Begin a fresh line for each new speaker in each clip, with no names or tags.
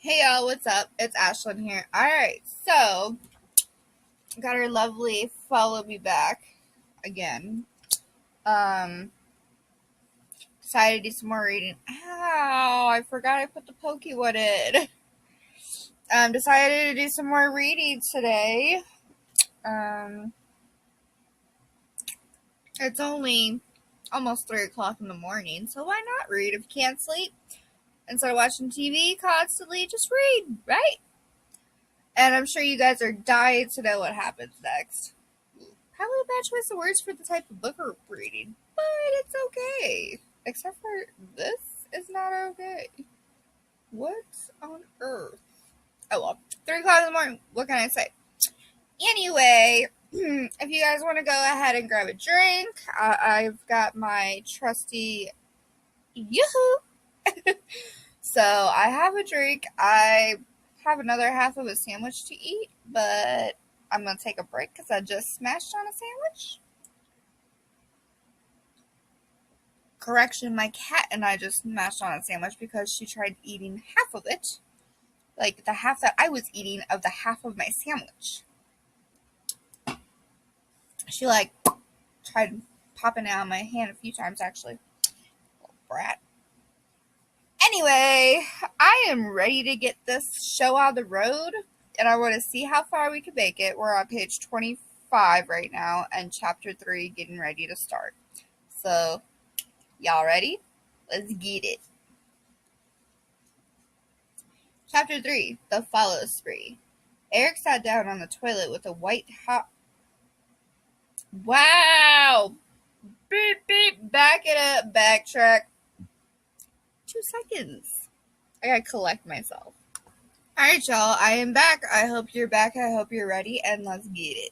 Hey y'all, what's up? It's Ashlyn here. Alright, so got our lovely follow me back again. Um Decided to do some more reading. Ow, I forgot I put the Pokemon in. Decided to do some more reading today. Um it's only almost 3 o'clock in the morning, so why not read if you can't sleep? Instead of watching TV constantly, just read, right? And I'm sure you guys are dying to know what happens next. Probably a bad choice of words for the type of book we're reading, but it's okay. Except for this is not okay. What on earth? Oh well, 3 o'clock in the morning. What can I say? Anyway, if you guys want to go ahead and grab a drink, I've got my trusty yoo-hoo. So I have a drink. I have another half of a sandwich to eat, but I'm gonna take a break because I just smashed on a sandwich. Correction, my cat and I just smashed on a sandwich because she tried eating half of it. Like the half that I was eating of the half of my sandwich. She tried popping it out of my hand a few times actually. Little brat. Anyway, I am ready to get this show out of the road and I want to see how far we can make it. We're on page 25 right now and chapter 3 getting ready to start. So, y'all ready? Let's get it. Chapter 3 The Follow Spree. Eric sat down on the toilet with a white hot. Wow! Beep beep! Back it up, backtrack. 2 seconds. I gotta collect myself. Alright, y'all, I am back. I hope you're back. I hope you're ready, and let's get it.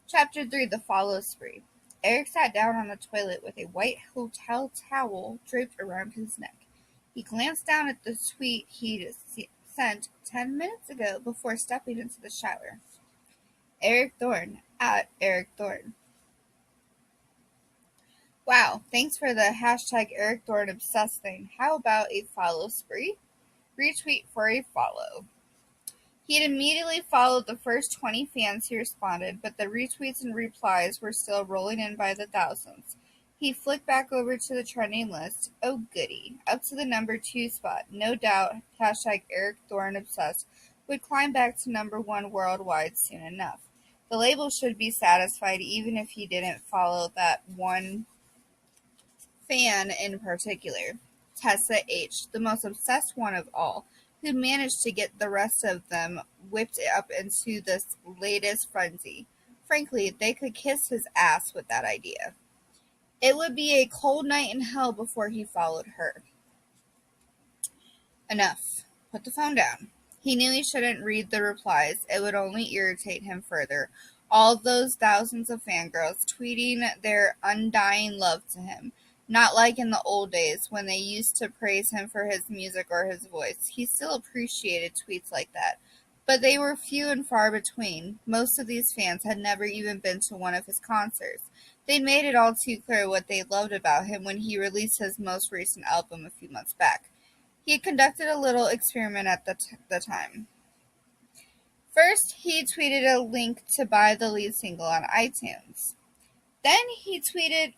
Chapter 3 The Follow Spree. Eric sat down on the toilet with a white hotel towel draped around his neck. He glanced down at the tweet he'd sent 10 minutes ago before stepping into the shower. Eric Thorne, at Eric Thorne. Wow, thanks for the hashtag Eric Thorne obsessed thing. How about a follow spree? Retweet for a follow. He'd immediately followed the first 20 fans he responded, but the retweets and replies were still rolling in by the thousands. He flicked back over to the trending list. Oh goody. Up to the number 2 spot. No doubt hashtag Eric Thorne obsessed would climb back to number 1 worldwide soon enough. The label should be satisfied even if he didn't follow that one fan in particular, Tessa H., the most obsessed one of all, who managed to get the rest of them whipped up into this latest frenzy. Frankly, they could kiss his ass with that idea. It would be a cold night in hell before he followed her. Enough. Put the phone down. He knew he shouldn't read the replies. It would only irritate him further. All those thousands of fangirls tweeting their undying love to him. Not like in the old days when they used to praise him for his music or his voice. He still appreciated tweets like that. But they were few and far between. Most of these fans had never even been to one of his concerts. They'd made it all too clear what they loved about him when he released his most recent album a few months back. He had conducted a little experiment at the time. First, he tweeted a link to buy the lead single on iTunes. Then he tweeted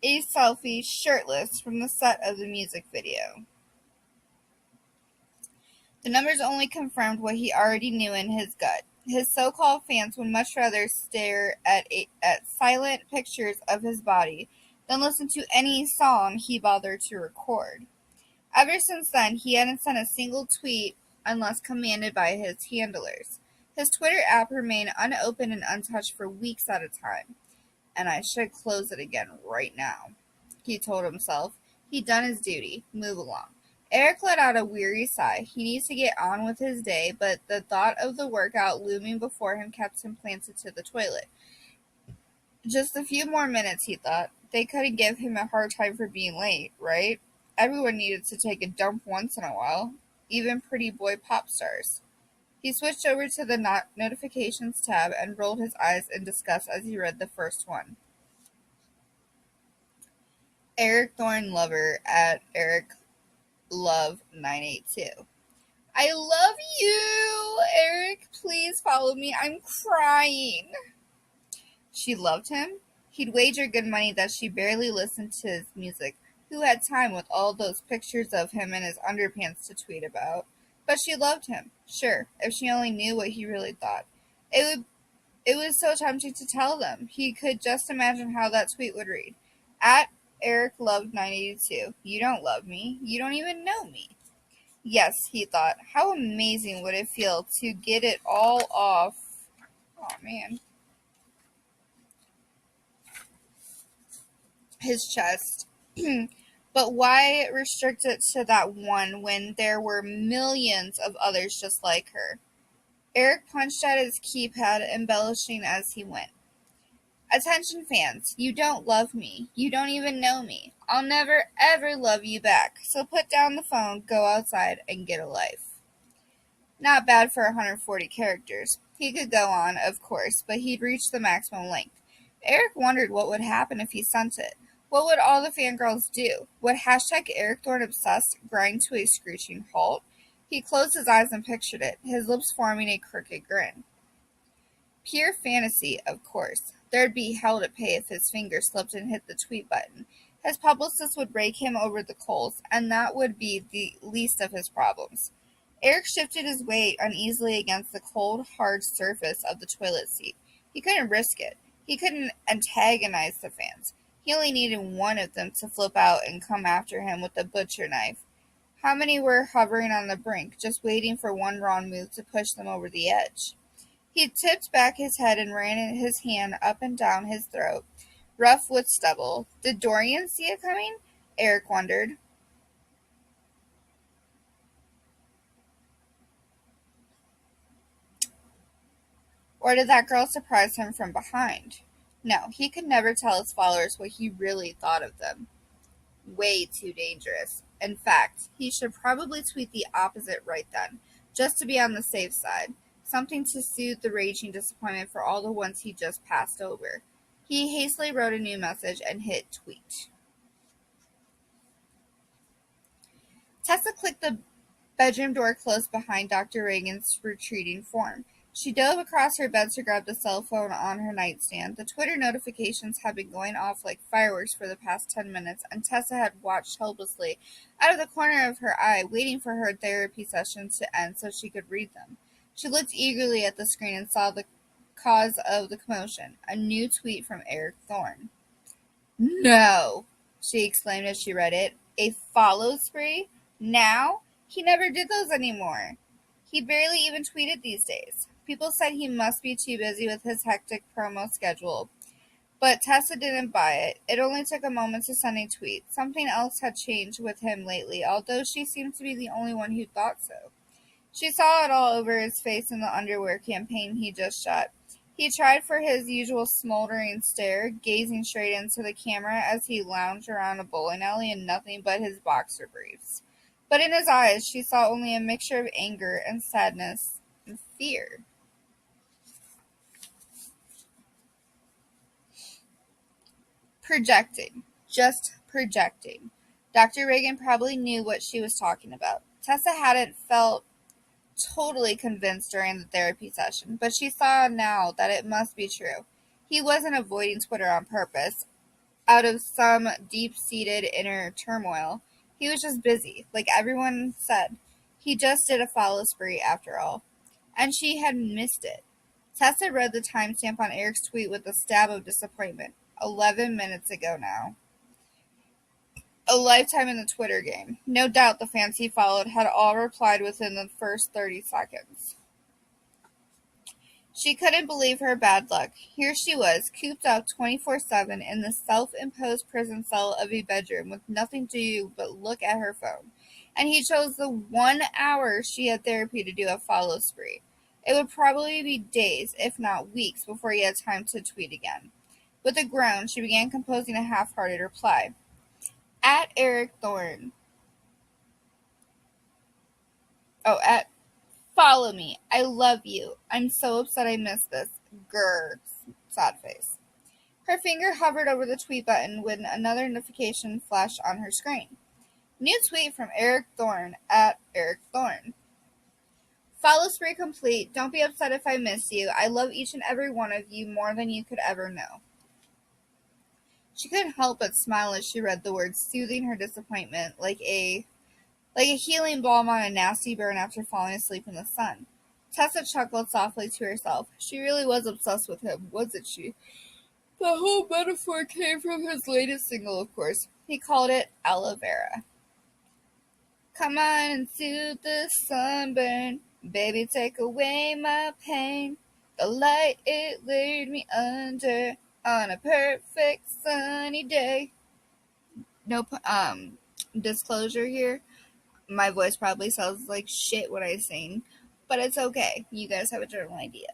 a selfie shirtless from the set of the music video. The numbers only confirmed what he already knew in his gut. His so-called fans would much rather stare at silent pictures of his body than listen to any song he bothered to record. Ever since then, he hadn't sent a single tweet unless commanded by his handlers. His Twitter app remained unopened and untouched for weeks at a time. And I should close it again right now, he told himself. He'd done his duty. Move along. Eric let out a weary sigh. He needs to get on with his day, but the thought of the workout looming before him kept him planted to the toilet. Just a few more minutes, he thought. They couldn't give him a hard time for being late, right? Everyone needed to take a dump once in a while, even pretty boy pop stars. He switched over to the notifications tab and rolled his eyes in disgust as he read the first one. Eric Thorne Lover at Eric Love 982. I love you, Eric. Please follow me. I'm crying. She loved him. He'd wager good money that she barely listened to his music. Who had time with all those pictures of him in his underpants to tweet about? But she loved him. Sure, if she only knew what he really thought. It was so tempting to tell them. He could just imagine how that tweet would read. At Eric loved 982. You don't love me. You don't even know me. Yes, he thought. How amazing would it feel to get it all off? Oh man. His chest. But why restrict it to that one when there were millions of others just like her? Eric punched at his keypad, embellishing as he went. Attention fans, you don't love me. You don't even know me. I'll never ever love you back. So put down the phone, go outside, and get a life. Not bad for 140 characters. He could go on, of course, but he'd reached the maximum length. Eric wondered what would happen if he sent it. What would all the fangirls do? Would hashtag Eric Thorne Obsessed grind to a screeching halt? He closed his eyes and pictured it, his lips forming a crooked grin. Pure fantasy, of course. There'd be hell to pay if his finger slipped and hit the tweet button. His publicist would rake him over the coals, and that would be the least of his problems. Eric shifted his weight uneasily against the cold, hard surface of the toilet seat. He couldn't risk it. He couldn't antagonize the fans. He only needed one of them to flip out and come after him with a butcher knife. How many were hovering on the brink, just waiting for one wrong move to push them over the edge? He tipped back his head and ran his hand up and down his throat, rough with stubble. Did Dorian see it coming? Eric wondered. Or did that girl surprise him from behind? No, he could never tell his followers what he really thought of them. Way too dangerous. In fact, he should probably tweet the opposite right then, just to be on the safe side. Something to soothe the raging disappointment for all the ones he just passed over. He hastily wrote a new message and hit tweet. Tessa clicked the bedroom door closed behind Dr. Reagan's retreating form. She dove across her bed to grab the cell phone on her nightstand. The Twitter notifications had been going off like fireworks for the past 10 minutes, and Tessa had watched helplessly out of the corner of her eye, waiting for her therapy session to end so she could read them. She looked eagerly at the screen and saw the cause of the commotion, a new tweet from Eric Thorne. No, she exclaimed as she read it. A follow spree? Now? He never did those anymore. He barely even tweeted these days. People said he must be too busy with his hectic promo schedule. But Tessa didn't buy it. It only took a moment to send a tweet. Something else had changed with him lately, although she seemed to be the only one who thought so. She saw it all over his face in the underwear campaign he just shot. He tried for his usual smoldering stare, gazing straight into the camera as he lounged around a bowling alley in nothing but his boxer briefs. But in his eyes she saw only a mixture of anger and sadness and fear. Projecting. Just projecting. Dr. Reagan probably knew what she was talking about. Tessa hadn't felt totally convinced during the therapy session, but she saw now that it must be true. He wasn't avoiding Twitter on purpose, out of some deep-seated inner turmoil. He was just busy, like everyone said. He just did a follow spree after all. And she had missed it. Tessa read the timestamp on Eric's tweet with a stab of disappointment. 11 minutes ago now. A lifetime in the Twitter game. No doubt the fans he followed had all replied within the first 30 seconds. She couldn't believe her bad luck. Here she was, cooped up 24/7 in the self-imposed prison cell of a bedroom with nothing to do but look at her phone. And he chose the 1 hour she had therapy to do a follow spree. It would probably be days, if not weeks, before he had time to tweet again. With a groan, she began composing a half-hearted reply. At Eric Thorne. At Follow me. I love you. I'm so upset I missed this. Grr. Sad face. Her finger hovered over the tweet button when another notification flashed on her screen. New tweet from Eric Thorne at Eric Thorne. Follow spree complete. Don't be upset if I miss you. I love each and every one of you more than you could ever know. She couldn't help but smile as she read the words, soothing her disappointment like a healing balm on a nasty burn after falling asleep in the sun. Tessa chuckled softly to herself. She really was obsessed with him, wasn't she? The whole metaphor came from his latest single, of course. He called it Aloe Vera. Come on and soothe the sunburn. Baby, take away my pain. The light, it lured me under on a perfect sunny day. No, disclosure here. My voice probably sounds like shit when I sing, but it's okay. You guys have a general idea.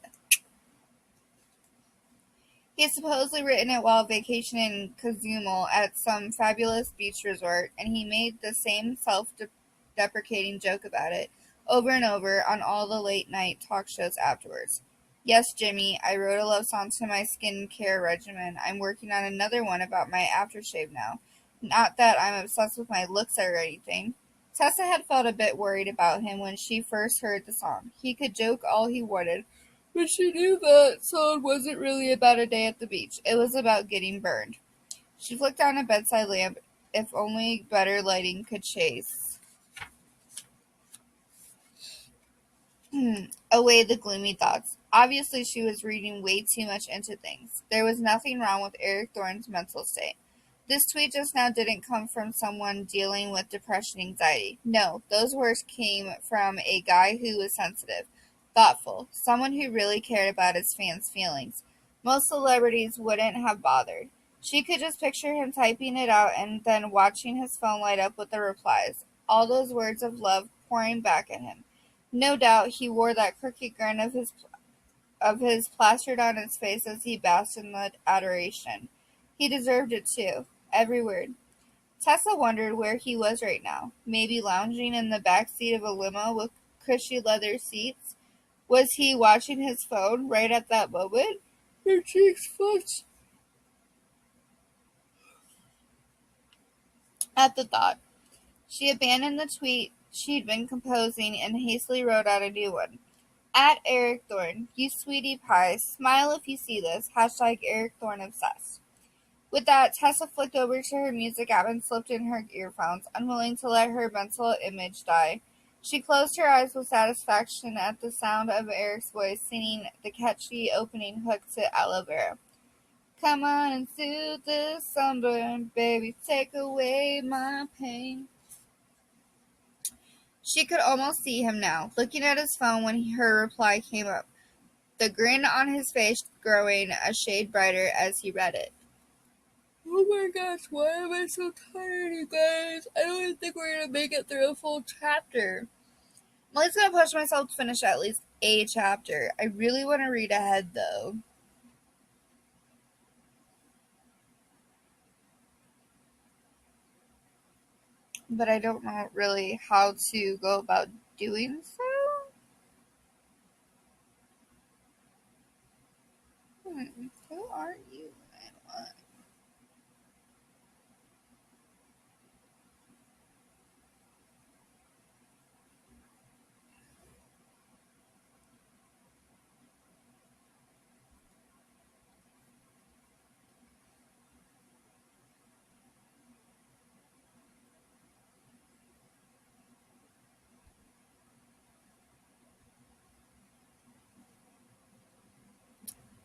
He had supposedly written it while vacationing in Cozumel at some fabulous beach resort, and he made the same self-deprecating joke about it over and over on all the late-night talk shows afterwards. Yes, Jimmy, I wrote a love song to my skincare regimen. I'm working on another one about my aftershave now. Not that I'm obsessed with my looks or anything. Tessa had felt a bit worried about him when she first heard the song. He could joke all he wanted, but she knew that song wasn't really about a day at the beach. It was about getting burned. She flicked on a bedside lamp. If only better lighting could chase away the gloomy thoughts. Obviously, she was reading way too much into things. There was nothing wrong with Eric Thorne's mental state. This tweet just now didn't come from someone dealing with depression and anxiety. No, those words came from a guy who was sensitive, thoughtful, someone who really cared about his fans' feelings. Most celebrities wouldn't have bothered. She could just picture him typing it out and then watching his phone light up with the replies, all those words of love pouring back at him. No doubt he wore that crooked grin of his plastered on his face as he basked in the adoration. He deserved it too. Every word. Tessa wondered where he was right now. Maybe lounging in the back seat of a limo with cushy leather seats? Was he watching his phone right at that moment? Her cheeks flushed at the thought. She abandoned the tweet she'd been composing and hastily wrote out a new one. At Eric Thorne, you sweetie pie, smile if you see this. Hashtag Eric Thorne obsessed. With that, Tessa flicked over to her music app and slipped in her earphones, unwilling to let her mental image die. She closed her eyes with satisfaction at the sound of Eric's voice singing the catchy opening hook to Aloe Vera. Come on and soothe the sunburn, baby, take away my pain. She could almost see him now, looking at his phone when her reply came up, the grin on his face growing a shade brighter as he read it. Oh my gosh, why am I so tired, you guys? I don't even think we're gonna make it through a full chapter. I'm at least gonna push myself to finish at least a chapter. I really want to read ahead though. But I don't know really how to go about doing so. Who are you and what?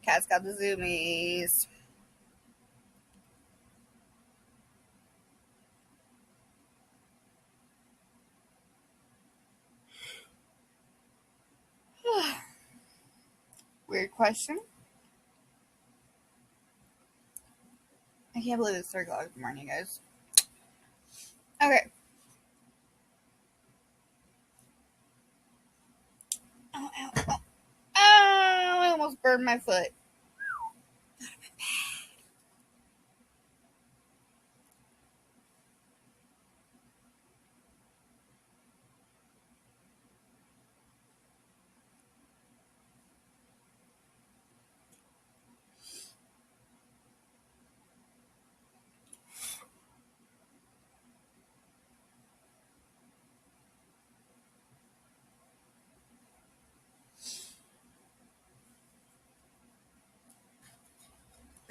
Cat's got the zoomies. Weird question. I can't believe it's 3 o'clock in the morning, guys. Okay. Ow, ow, ow. Ow, I almost burned my foot.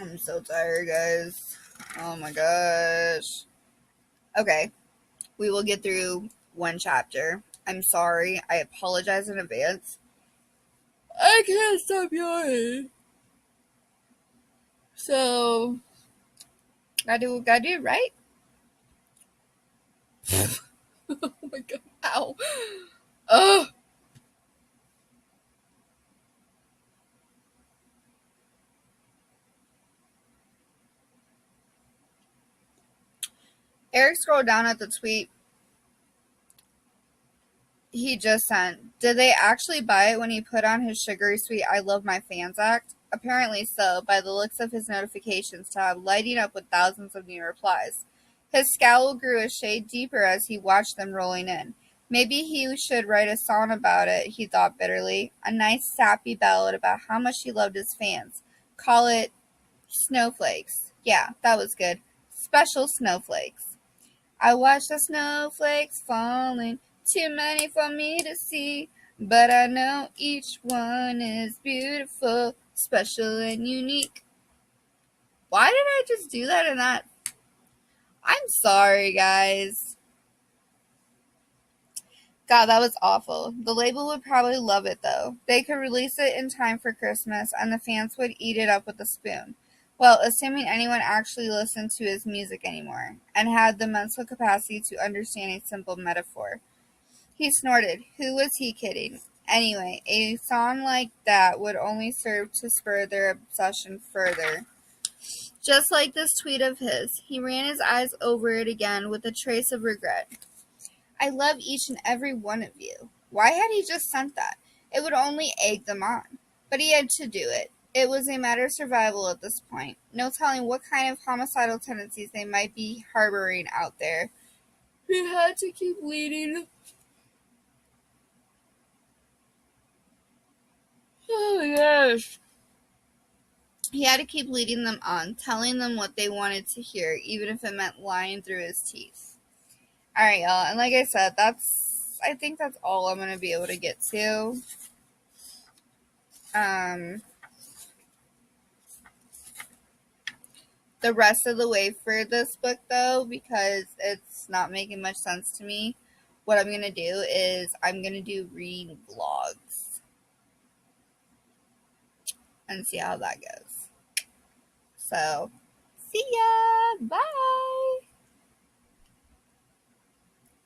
I'm so tired, guys. Oh my gosh. Okay, we will get through one chapter. I'm sorry. I apologize in advance. I can't stop yawning. So, gotta do it right. Oh my god. Ow. Ugh. Eric scrolled down at the tweet he just sent. Did they actually buy it when he put on his sugary sweet I love my fans act? Apparently so, by the looks of his notifications tab lighting up with thousands of new replies. His scowl grew a shade deeper as he watched them rolling in. Maybe he should write a song about it, he thought bitterly. A nice sappy ballad about how much he loved his fans. Call it Snowflakes. Yeah, that was good. Special Snowflakes. I watch the snowflakes falling, too many for me to see, but I know each one is beautiful, special, and unique. Why did I just do that in that? I'm sorry, guys. God, that was awful. The label would probably love it, though. They could release it in time for Christmas, and the fans would eat it up with a spoon. Well, assuming anyone actually listened to his music anymore, and had the mental capacity to understand a simple metaphor. He snorted. Who was he kidding? Anyway, a song like that would only serve to spur their obsession further. Just like this tweet of his, he ran his eyes over it again with a trace of regret. I love each and every one of you. Why had he just sent that? It would only egg them on. But he had to do it. It was a matter of survival at this point. No telling what kind of homicidal tendencies they might be harboring out there. He had to keep leading. Oh my gosh. He had to keep leading them on, telling them what they wanted to hear, even if it meant lying through his teeth. Alright, y'all, and like I said, I think that's all I'm going to be able to get to. The rest of the way for this book, though, because it's not making much sense to me, what I'm going to do is I'm going to do read vlogs and see how that goes. So, see ya! Bye!